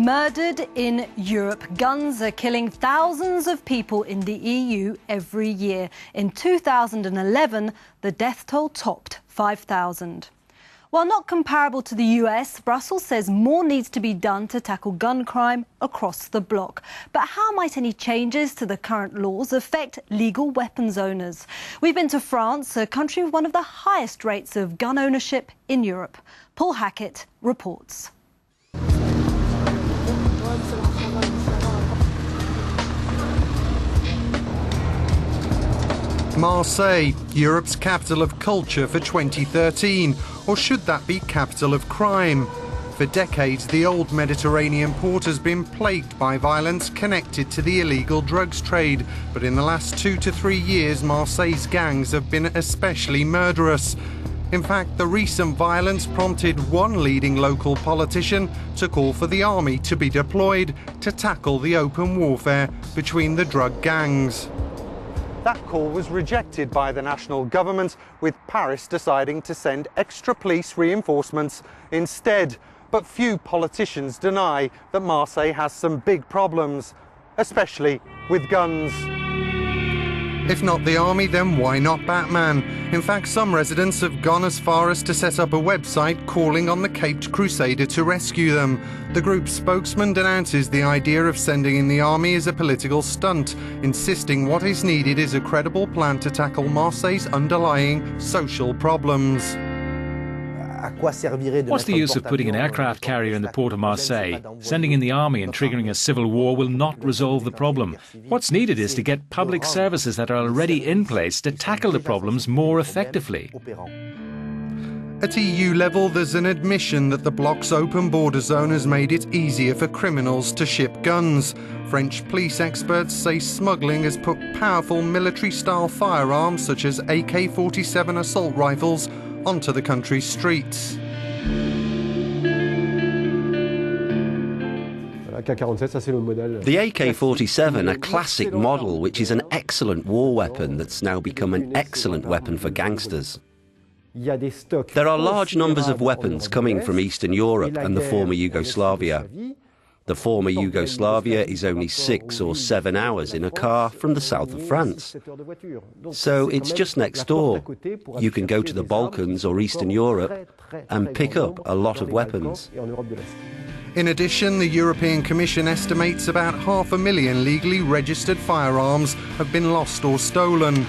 Murdered in Europe. Guns are killing thousands of people in the EU every year. In 2011, the death toll topped 5,000. While not comparable to the US, Brussels says more needs to be done to tackle gun crime across the bloc. But how might any changes to the current laws affect legal weapons owners? We've been to France, a country with one of the highest rates of gun ownership in Europe. Paul Hackett reports. Marseille, Europe's capital of culture for 2013, or should that be capital of crime? For decades, the old Mediterranean port has been plagued by violence connected to the illegal drugs trade, but in the last 2 to 3 years, Marseille's gangs have been especially murderous. In fact, the recent violence prompted one leading local politician to call for the army to be deployed to tackle the open warfare between the drug gangs. That call was rejected by the national government, with Paris deciding to send extra police reinforcements instead. But few politicians deny that Marseille has some big problems, especially with guns. If not the army, then why not Batman? In fact, some residents have gone as far as to set up a website calling on the Caped Crusader to rescue them. The group's spokesman denounces the idea of sending in the army as a political stunt, insisting what is needed is a credible plan to tackle Marseille's underlying social problems. What's the use of putting an aircraft carrier in the port of Marseille? Sending in the army and triggering a civil war will not resolve the problem. What's needed is to get public services that are already in place to tackle the problems more effectively. At EU level, there's an admission that the bloc's open border zone has made it easier for criminals to ship guns. French police experts say smuggling has put powerful military-style firearms such as AK-47 assault rifles onto the country's streets. The AK-47, a classic model which is an excellent war weapon that's now become an excellent weapon for gangsters. There are large numbers of weapons coming from Eastern Europe and the former Yugoslavia. The former Yugoslavia is only 6 or 7 hours in a car from the south of France. So it's just next door. You can go to the Balkans or Eastern Europe and pick up a lot of weapons. In addition, the European Commission estimates about 500,000 legally registered firearms have been lost or stolen.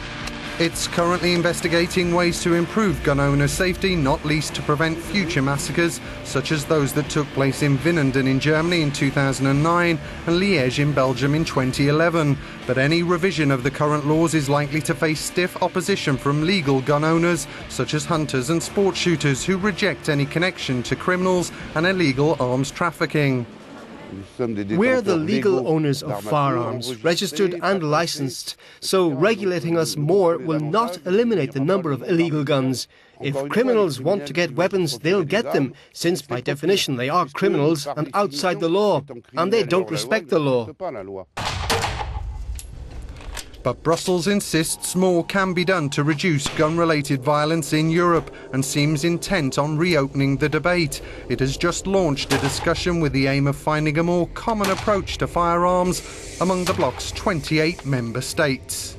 It's currently investigating ways to improve gun owner safety, not least to prevent future massacres, such as those that took place in Winnenden in Germany in 2009 and Liège in Belgium in 2011. But any revision of the current laws is likely to face stiff opposition from legal gun owners, such as hunters and sport shooters, who reject any connection to criminals and illegal arms trafficking. We're the legal owners of firearms, registered and licensed, so regulating us more will not eliminate the number of illegal guns. If criminals want to get weapons, they'll get them, since by definition they are criminals and outside the law, and they don't respect the law. But Brussels insists more can be done to reduce gun-related violence in Europe and seems intent on reopening the debate. It has just launched a discussion with the aim of finding a more common approach to firearms among the bloc's 28 member states.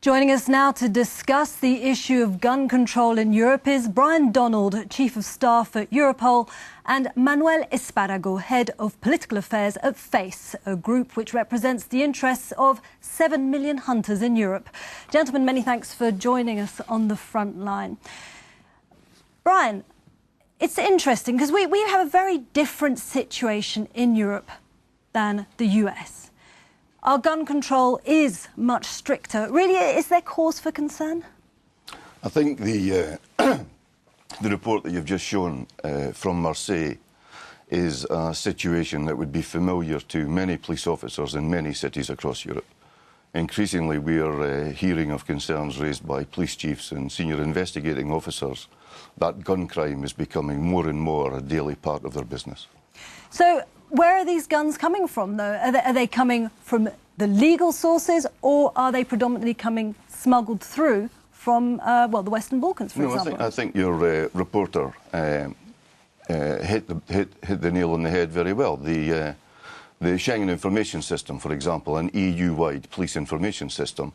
Joining us now to discuss the issue of gun control in Europe is Brian Donald, Chief of Staff at Europol, and Manuel Esparago, Head of Political Affairs at FACE, a group which represents the interests of 7 million hunters in Europe. Gentlemen, many thanks for joining us on the front line. Brian, it's interesting because we have a very different situation in Europe than the US. Our gun control is much stricter. Really, is there cause for concern? I think the report that you've just shown from Marseille is a situation that would be familiar to many police officers in many cities across Europe. Increasingly, we are hearing of concerns raised by police chiefs and senior investigating officers that gun crime is becoming more and more a daily part of their business. So, where are these guns coming from, though? Are they coming from the legal sources, or are they predominantly coming smuggled through from, well, the Western Balkans, for example? I think your reporter hit the nail on the head very well. The Schengen information system, for example, an EU-wide police information system,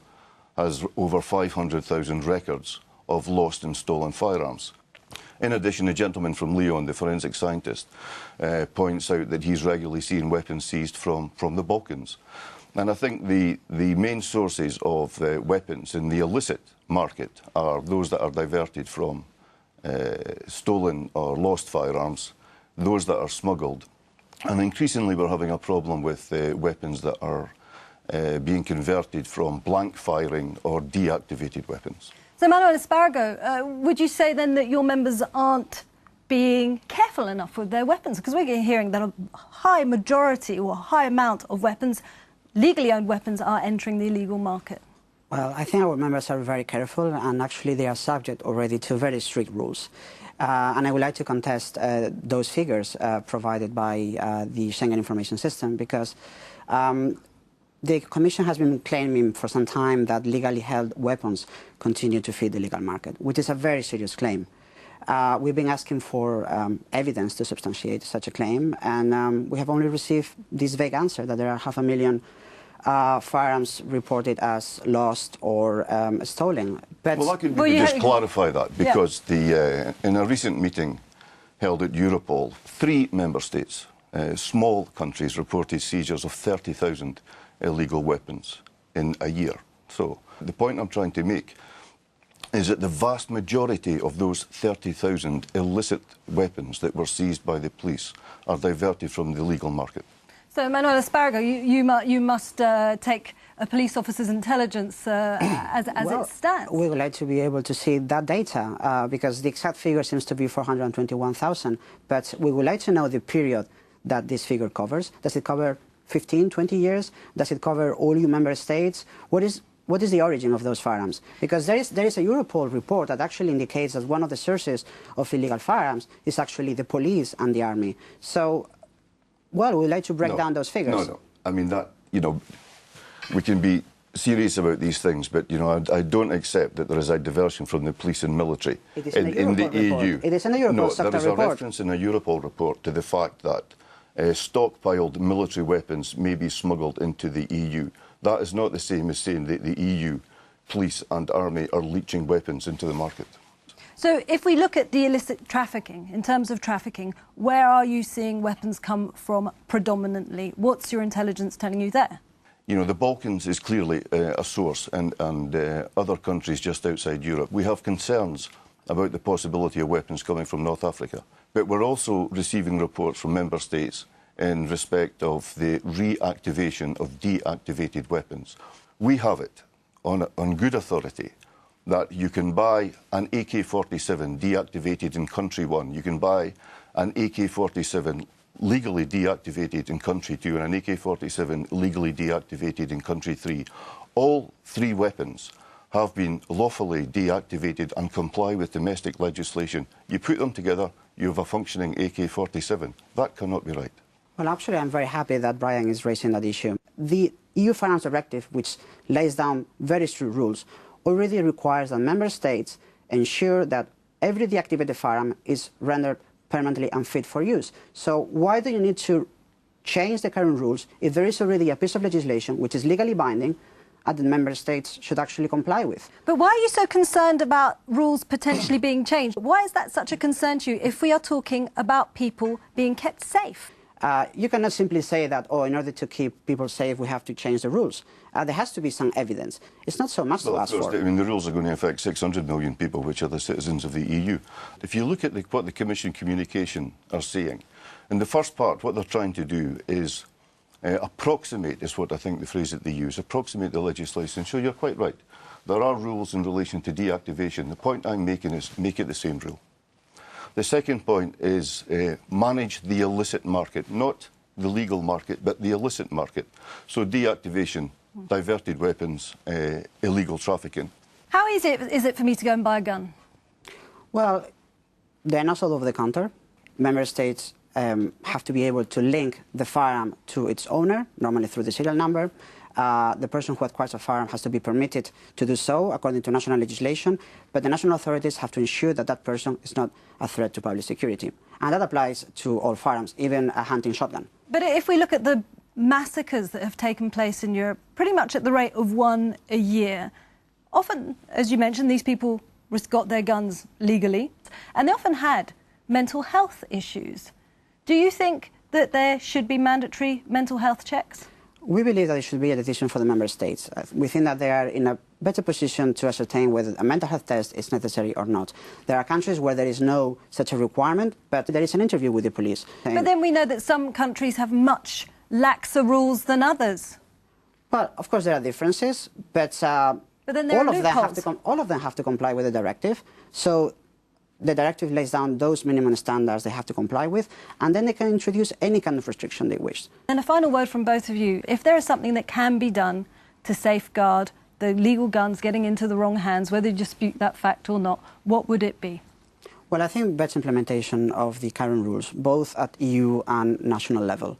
has over 500,000 records of lost and stolen firearms. In addition, a gentleman from Lyon, the forensic scientist, points out that he's regularly seeing weapons seized from the Balkans. And I think the main sources of weapons in the illicit market are those that are diverted from stolen or lost firearms, those that are smuggled. And increasingly we're having a problem with weapons that are being converted from blank firing or deactivated weapons. So, Manuel Espargo, would you say then that your members aren't being careful enough with their weapons? Because we're hearing that a high majority or a high amount of weapons, legally owned weapons, are entering the illegal market. Well, I think our members are very careful, and actually they are subject already to very strict rules. And I would like to contest those figures provided by the Schengen information system, because the Commission has been claiming for some time that legally held weapons continue to feed the legal market, which is a very serious claim. We've been asking for evidence to substantiate such a claim, and we have only received this vague answer that there are 500,000 firearms reported as lost or stolen. But well, I could just clarify that, because in a recent meeting held at Europol, 3 member states, small countries, reported seizures of 30,000 illegal weapons in a year. So the point I'm trying to make is that the vast majority of those 30,000 illicit weapons that were seized by the police are diverted from the legal market. So, Manuel Espargo, you must take a police officer's intelligence as it stands. We would like to be able to see that data, because the exact figure seems to be 421,000, but we would like to know the period that this figure covers. Does it cover 15, 20 years? Does it cover all EU member states? What is the origin of those firearms? Because there is a Europol report that actually indicates that one of the sources of illegal firearms is actually the police and the army. So, well, we'd like to break down those figures. No. I mean, that, we can be serious about these things, but, I don't accept that there is a diversion from the police and military in the EU. It is in the Europol sector report. No, there is a reference in a Europol report to the fact that stockpiled military weapons may be smuggled into the EU. That is not the same as saying that the EU police and army are leaching weapons into the market. So if we look at the illicit trafficking, in terms of trafficking, where are you seeing weapons come from predominantly? What's your intelligence telling you there? The Balkans is clearly a source, and other countries just outside Europe. We have concerns about the possibility of weapons coming from North Africa. But we're also receiving reports from member states in respect of the reactivation of deactivated weapons. We have it on good authority that you can buy an AK-47 deactivated in country 1, you can buy an AK-47 legally deactivated in country 2, and an AK-47 legally deactivated in country 3. All 3 weapons have been lawfully deactivated and comply with domestic legislation. You put them together, you have a functioning AK-47. That cannot be right. Well, actually, I'm very happy that Brian is raising that issue. The EU Firearms Directive, which lays down very strict rules, already requires that member states ensure that every deactivated firearm is rendered permanently unfit for use. So why do you need to change the current rules if there is already a piece of legislation which is legally binding and the member states should actually comply with? But why are you so concerned about rules potentially being changed? Why is that such a concern to you if we are talking about people being kept safe? You cannot simply say that, in order to keep people safe, we have to change the rules. There has to be some evidence. It's not so much to ask for. I mean, the rules are going to affect 600 million people, which are the citizens of the EU. If you look at what the Commission communication are saying, in the first part, what they're trying to do is approximate, is what I think the phrase that they use, approximate the legislation. So you're quite right. There are rules in relation to deactivation. The point I'm making is make it the same rule. The second point is manage the illicit market, not the legal market, but the illicit market. So deactivation, diverted weapons, illegal trafficking. How easy is it for me to go and buy a gun? Well, they're not sold over the counter. Member states have to be able to link the firearm to its owner, normally through the serial number. The person who acquires a firearm has to be permitted to do so according to national legislation, but the national authorities have to ensure that that person is not a threat to public security. And that applies to all firearms, even a hunting shotgun. But if we look at the massacres that have taken place in Europe, pretty much at the rate of one a year, often, as you mentioned, these people got their guns legally, and they often had mental health issues. Do you think that there should be mandatory mental health checks? We believe that it should be a decision for the member states. We think that they are in a better position to ascertain whether a mental health test is necessary or not. There are countries where there is no such a requirement, but there is an interview with the police. But then we know that some countries have much laxer rules than others. Well, of course there are differences, but then there all are of them have to comply with the directive. So the directive lays down those minimum standards they have to comply with, and then they can introduce any kind of restriction they wish. And a final word from both of you. If there is something that can be done to safeguard the legal guns getting into the wrong hands, whether you dispute that fact or not, what would it be? Well, I think better implementation of the current rules, both at EU and national level.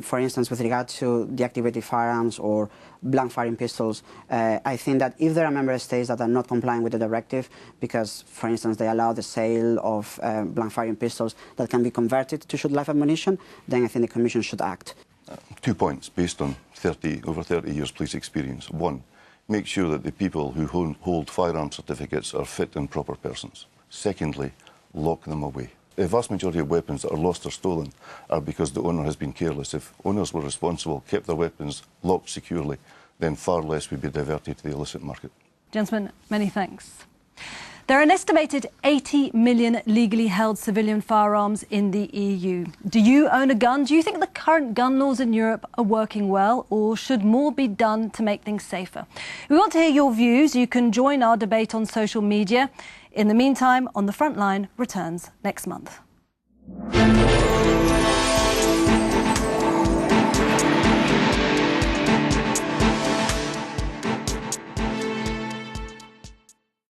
For instance, with regard to deactivated firearms or blank firing pistols, I think that if there are member states that are not complying with the directive because, for instance, they allow the sale of blank firing pistols that can be converted to shoot live ammunition, then I think the Commission should act. 2 points based on over 30 years police experience. One, make sure that the people who hold firearm certificates are fit and proper persons. Secondly, lock them away. The vast majority of weapons that are lost or stolen are because the owner has been careless. If owners were responsible, kept their weapons locked securely, then far less would be diverted to the illicit market. Gentlemen, many thanks. There are an estimated 80 million legally held civilian firearms in the EU. Do you own a gun? Do you think the current gun laws in Europe are working well, or should more be done to make things safer? We want to hear your views. You can join our debate on social media. In the meantime, On the Front Line returns next month.